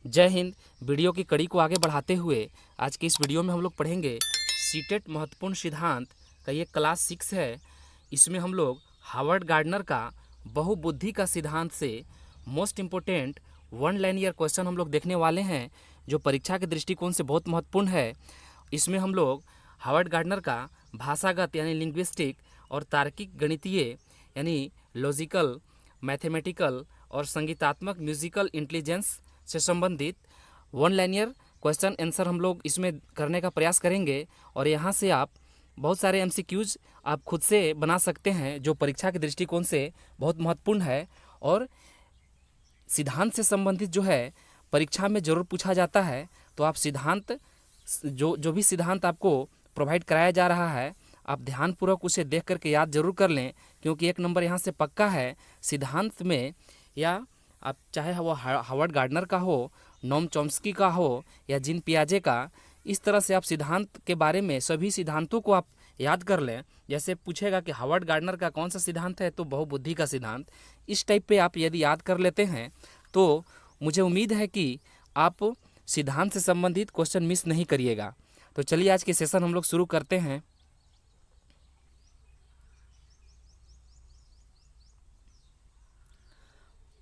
जय हिंद। वीडियो की कड़ी को आगे बढ़ाते हुए आज की इस वीडियो में हम लोग पढ़ेंगे सीटेट महत्वपूर्ण सिद्धांत का ये क्लास 6 है। इसमें हम लोग हार्वर्ड गार्डनर का बहुबुद्धि का सिद्धांत से most important one linear question हम लोग देखने वाले हैं, जो परीक्षा के दृष्टिकोण से बहुत महत्वपूर्ण है। इसमें हम लोग हार्वर्ड गार्डनर का भाषागत यानी लिंग्विस्टिक और तार्किक गणितीय यानी लॉजिकल, मैथमेटिकल और संगीतात्मक म्यूजिकल इंटेलिजेंस से संबंधित वन लाइनियर क्वेश्चन आंसर हम लोग इसमें करने का प्रयास करेंगे। और यहाँ से आप बहुत सारे एमसीक्यूज आप खुद से बना सकते हैं, जो परीक्षा के दृष्टिकोण से बहुत महत्वपूर्ण है। और सिद्धांत से संबंधित जो है परीक्षा में ज़रूर पूछा जाता है, तो आप सिद्धांत जो भी सिद्धांत आपको प्रोवाइड कराया जा रहा है, आप ध्यानपूर्वक उसे देख करके याद जरूर कर लें, क्योंकि 1 नंबर यहाँ से पक्का है। सिद्धांत में या आप चाहे वो हार्वर्ड गार्डनर का हो, नोम चॉम्स्की का हो या जीन पियाजे का, इस तरह से आप सिद्धांत के बारे में सभी सिद्धांतों को आप याद कर लें। जैसे पूछेगा कि हार्वर्ड गार्डनर का कौन सा सिद्धांत है, तो बहुबुद्धि का सिद्धांत। इस टाइप पे आप यदि याद कर लेते हैं तो मुझे उम्मीद है कि आप सिद्धांत से संबंधित क्वेश्चन मिस नहीं करिएगा। तो चलिए आज के सेशन हम लोग शुरू करते हैं।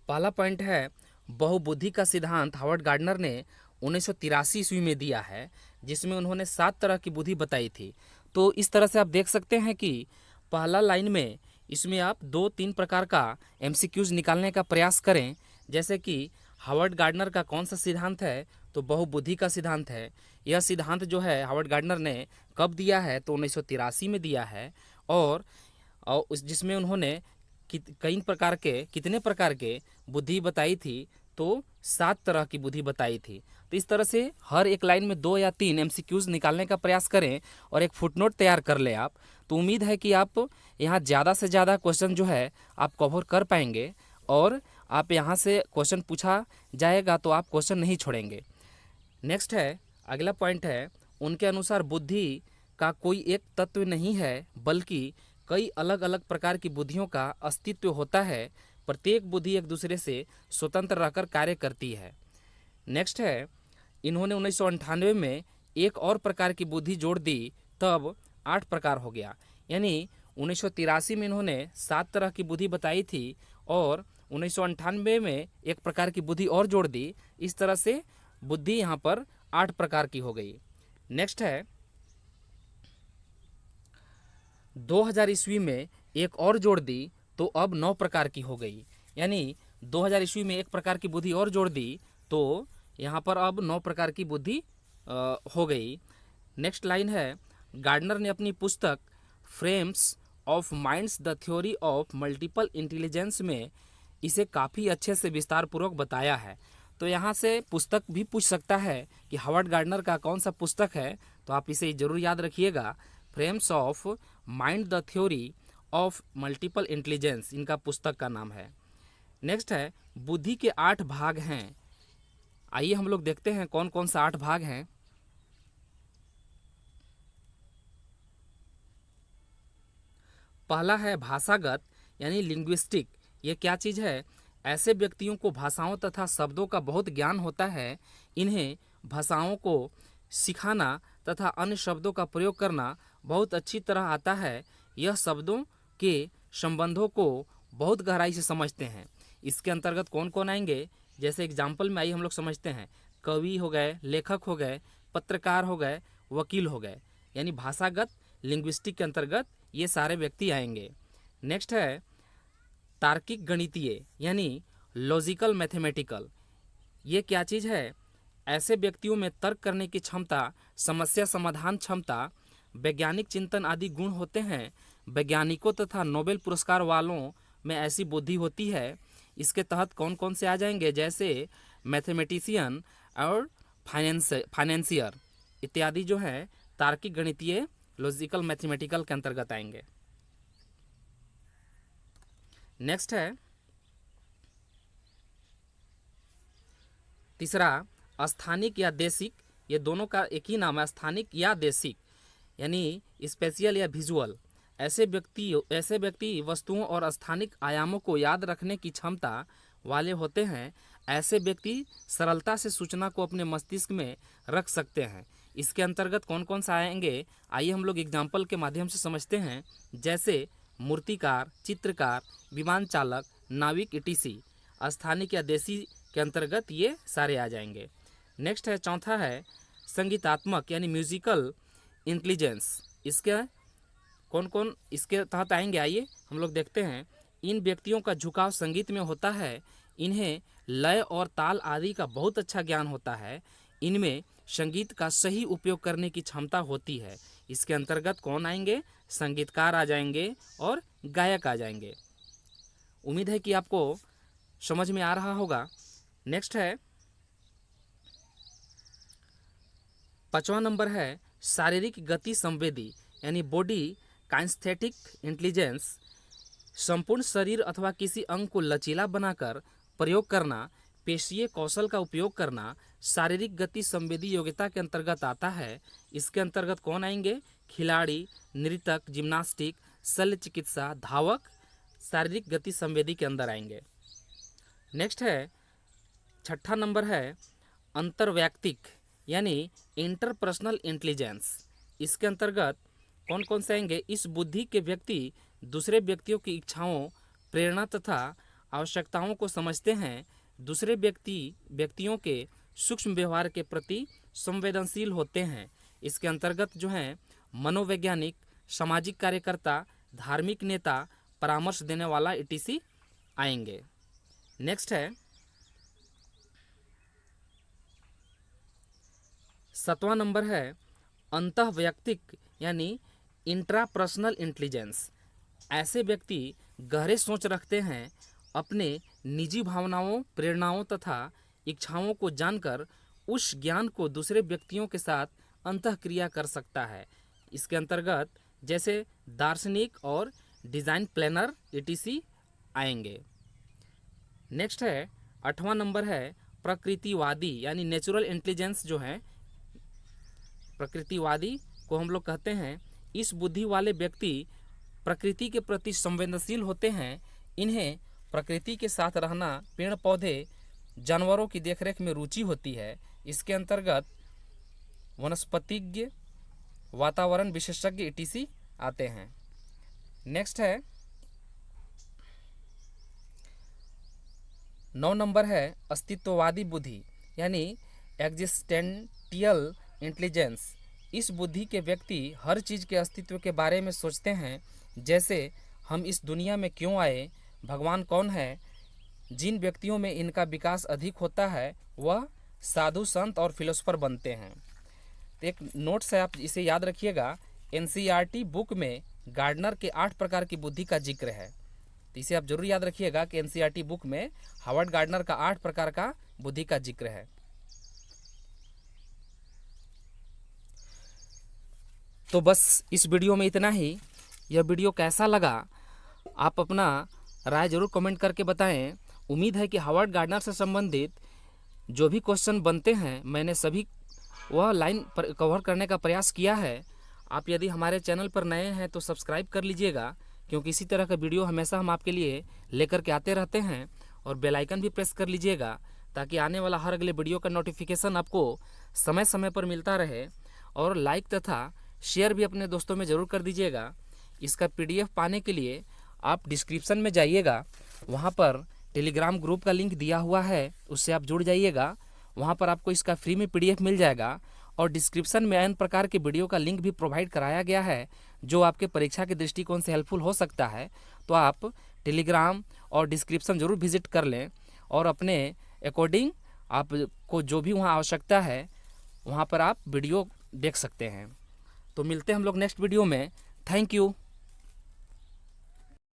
पहला पॉइंट है, बहुबुद्धि का सिद्धांत हार्वर्ड गार्डनर ने 1983 ईस्वी में दिया है, जिसमें उन्होंने 7 तरह की बुद्धि बताई थी। तो इस तरह से आप देख सकते हैं कि पहला लाइन में इसमें आप 2-3 प्रकार का एमसीक्यूज निकालने का प्रयास करें। जैसे कि हार्वर्ड गार्डनर का कौन सा सिद्धांत है, तो बहुबुद्धि का सिद्धांत है। यह सिद्धांत जो है हार्वर्ड गार्डनर ने कब दिया है, तो 1983 में दिया है। और उस जिसमें उन्होंने कितने प्रकार के बुद्धि बताई थी, तो 7 तरह की बुद्धि बताई थी। तो इस तरह से हर एक लाइन में 2 या 3 एमसीक्यूज निकालने का प्रयास करें और एक फुटनोट तैयार कर लें आप। तो उम्मीद है कि आप यहाँ ज़्यादा से ज़्यादा क्वेश्चन जो है आप कवर कर पाएंगे, और आप यहाँ से क्वेश्चन पूछा जाएगा तो आप क्वेश्चन नहीं छोड़ेंगे। नेक्स्ट है, अगला पॉइंट है, उनके अनुसार बुद्धि का कोई एक तत्व नहीं है, बल्कि कई अलग अलग प्रकार की बुद्धियों का अस्तित्व होता है। प्रत्येक बुद्धि एक दूसरे से स्वतंत्र रहकर कार्य करती है। नेक्स्ट है, इन्होंने 1998 में एक और प्रकार की बुद्धि जोड़ दी, तब 8 प्रकार हो गया। यानी 1983 में इन्होंने 7 तरह की बुद्धि बताई थी और 1998 में एक प्रकार की बुद्धि और जोड़ दी। इस तरह से बुद्धि यहाँ पर 8 प्रकार की हो गई। नेक्स्ट है, 2000 ईस्वी में एक और जोड़ दी, तो अब 9 प्रकार की हो गई। यानी 2000 ईस्वी में एक प्रकार की बुद्धि और जोड़ दी, तो यहाँ पर अब 9 प्रकार की बुद्धि हो गई। नेक्स्ट लाइन है, गार्डनर ने अपनी पुस्तक frames of minds the theory of multiple intelligence में इसे काफ़ी अच्छे से विस्तार पूर्वक बताया है। तो यहाँ से पुस्तक भी पूछ सकता है कि हार्वर्ड गार्डनर का कौन सा पुस्तक है, तो आप इसे ज़रूर याद रखिएगा। Frames of mind the theory of multiple intelligence इनका पुस्तक का नाम है। नेक्स्ट है, बुद्धि के 8 भाग हैं। आइए हम लोग देखते हैं कौन कौन सा 8 भाग हैं। पहला है भाषागत यानी लिंग्विस्टिक। ये क्या चीज़ है? ऐसे व्यक्तियों को भाषाओं तथा शब्दों का बहुत ज्ञान होता है। इन्हें भाषाओं को सिखाना तथा अन्य शब्दों का प्रयोग करना बहुत अच्छी तरह आता है। यह शब्दों के संबंधों को बहुत गहराई से समझते हैं। इसके अंतर्गत कौन कौन आएंगे? जैसे एग्जाम्पल में आइए हम लोग समझते हैं। कवि हो गए, लेखक हो गए, पत्रकार हो गए, वकील हो गए। यानी भाषागत लिंग्विस्टिक के अंतर्गत ये सारे व्यक्ति आएंगे। नेक्स्ट है तार्किक गणितीय यानी लॉजिकल मैथमेटिकल। ये क्या चीज़ है? ऐसे व्यक्तियों में तर्क करने की क्षमता, समस्या समाधान क्षमता, वैज्ञानिक चिंतन आदि गुण होते हैं। वैज्ञानिकों तथा नोबेल पुरस्कार वालों में ऐसी बुद्धि होती है। इसके तहत कौन कौन से आ जाएंगे? जैसे मैथमेटिशियन और फाइनेंसियर इत्यादि जो है तार्किक गणितीय लॉजिकल मैथमेटिकल के अंतर्गत आएंगे। नेक्स्ट है तीसरा, स्थानिक या देशिक। ये दोनों का एक ही नाम है, स्थानिक या देशिक, यानी स्पेशियल या विजुअल। ऐसे व्यक्ति वस्तुओं और स्थानिक आयामों को याद रखने की क्षमता वाले होते हैं। ऐसे व्यक्ति सरलता से सूचना को अपने मस्तिष्क में रख सकते हैं। इसके अंतर्गत कौन कौन सा आएंगे, आइए हम लोग एग्जाम्पल के माध्यम से समझते हैं। जैसे मूर्तिकार, चित्रकार, विमान चालक, नाविक etc। स्थानिक या देसी के अंतर्गत ये सारे आ जाएंगे। नेक्स्ट है, चौथा है संगीतात्मक यानी म्यूजिकल इंटेलिजेंस। इसके कौन कौन इसके तहत आएंगे, आइए हम लोग देखते हैं। इन व्यक्तियों का झुकाव संगीत में होता है। इन्हें लय और ताल आदि का बहुत अच्छा ज्ञान होता है। इनमें संगीत का सही उपयोग करने की क्षमता होती है। इसके अंतर्गत कौन आएंगे, संगीतकार आ जाएंगे और गायक आ जाएंगे। उम्मीद है कि आपको समझ में आ रहा होगा। नेक्स्ट है, 5वां नंबर है शारीरिक गति संवेदी यानी बॉडी काइनेस्थेटिक इंटेलिजेंस। संपूर्ण शरीर अथवा किसी अंग को लचीला बनाकर प्रयोग करना, पेशीय कौशल का उपयोग करना शारीरिक गति संवेदी योग्यता के अंतर्गत आता है। इसके अंतर्गत कौन आएंगे, खिलाड़ी, नृतक, जिम्नास्टिक, शल्य चिकित्सा, धावक शारीरिक गति संवेदी के अंदर आएंगे। नेक्स्ट है, 6ठा नंबर है अंतर्वैयक्तिक यानी इंटरपर्सनल इंटेलिजेंस। इसके अंतर्गत कौन कौन से आएंगे, इस बुद्धि के व्यक्ति दूसरे व्यक्तियों की इच्छाओं, प्रेरणा तथा आवश्यकताओं को समझते हैं। दूसरे व्यक्तियों के सूक्ष्म व्यवहार के प्रति संवेदनशील होते हैं। इसके अंतर्गत जो हैं मनोवैज्ञानिक, सामाजिक कार्यकर्ता, धार्मिक नेता, परामर्श देने वाला etc आएंगे। नेक्स्ट है, 7वां नंबर है अंतःवैयक्तिक यानी इंट्रापर्सनल इंटेलिजेंस। ऐसे व्यक्ति गहरे सोच रखते हैं। अपने निजी भावनाओं, प्रेरणाओं तथा इच्छाओं को जानकर उस ज्ञान को दूसरे व्यक्तियों के साथ अंतःक्रिया कर सकता है। इसके अंतर्गत जैसे दार्शनिक और डिज़ाइन प्लानर etc आएंगे। नेक्स्ट है, 8वां नंबर है प्रकृतिवादी यानी नेचुरल इंटेलिजेंस। जो है प्रकृतिवादी को हम लोग कहते हैं। इस बुद्धि वाले व्यक्ति प्रकृति के प्रति संवेदनशील होते हैं। इन्हें प्रकृति के साथ रहना, पेड़ पौधे, जानवरों की देखरेख में रुचि होती है। इसके अंतर्गत वनस्पतिज्ञ, वातावरण विशेषज्ञ etc आते हैं। नेक्स्ट है, 9 नंबर है अस्तित्ववादी बुद्धि यानी एग्जिस्टेंटियल इंटेलिजेंस। इस बुद्धि के व्यक्ति हर चीज़ के अस्तित्व के बारे में सोचते हैं। जैसे हम इस दुनिया में क्यों आए, भगवान कौन है। जिन व्यक्तियों में इनका विकास अधिक होता है वह साधु, संत और फिलोसोफर बनते हैं। तो एक नोट्स है, आप इसे याद रखिएगा। NCERT बुक में गार्डनर के 8 प्रकार की बुद्धि का जिक्र है। तो इसे आप जरूर याद रखिएगा कि NCERT बुक में हावर्ड गार्डनर का 8 प्रकार का बुद्धि का जिक्र है। तो बस इस वीडियो में इतना ही। यह वीडियो कैसा लगा आप अपना राय जरूर कमेंट करके बताएं। उम्मीद है कि हावर्ड गार्डनर से संबंधित जो भी क्वेश्चन बनते हैं मैंने सभी वह लाइन पर कवर करने का प्रयास किया है। आप यदि हमारे चैनल पर नए हैं तो सब्सक्राइब कर लीजिएगा, क्योंकि इसी तरह का वीडियो हमेशा हम आपके लिए लेकर के आते रहते हैं। और बेल आइकन भी प्रेस कर लीजिएगा ताकि आने वाला हर अगले वीडियो का नोटिफिकेशन आपको समय समय पर मिलता रहे। और लाइक तथा शेयर भी अपने दोस्तों में ज़रूर कर दीजिएगा। इसका PDF पाने के लिए आप डिस्क्रिप्शन में जाइएगा, वहाँ पर टेलीग्राम ग्रुप का लिंक दिया हुआ है, उससे आप जुड़ जाइएगा। वहाँ पर आपको इसका फ्री में PDF मिल जाएगा। और डिस्क्रिप्शन में अन्य प्रकार के वीडियो का लिंक भी प्रोवाइड कराया गया है जो आपके परीक्षा के दृष्टिकोण से हेल्पफुल हो सकता है। तो आप टेलीग्राम और डिस्क्रिप्शन ज़रूर विजिट कर लें और अपने अकॉर्डिंग आपको जो भी वहाँ आवश्यकता है वहाँ पर आप वीडियो देख सकते हैं। तो मिलते हैं हम लोग नेक्स्ट वीडियो में। Thank you.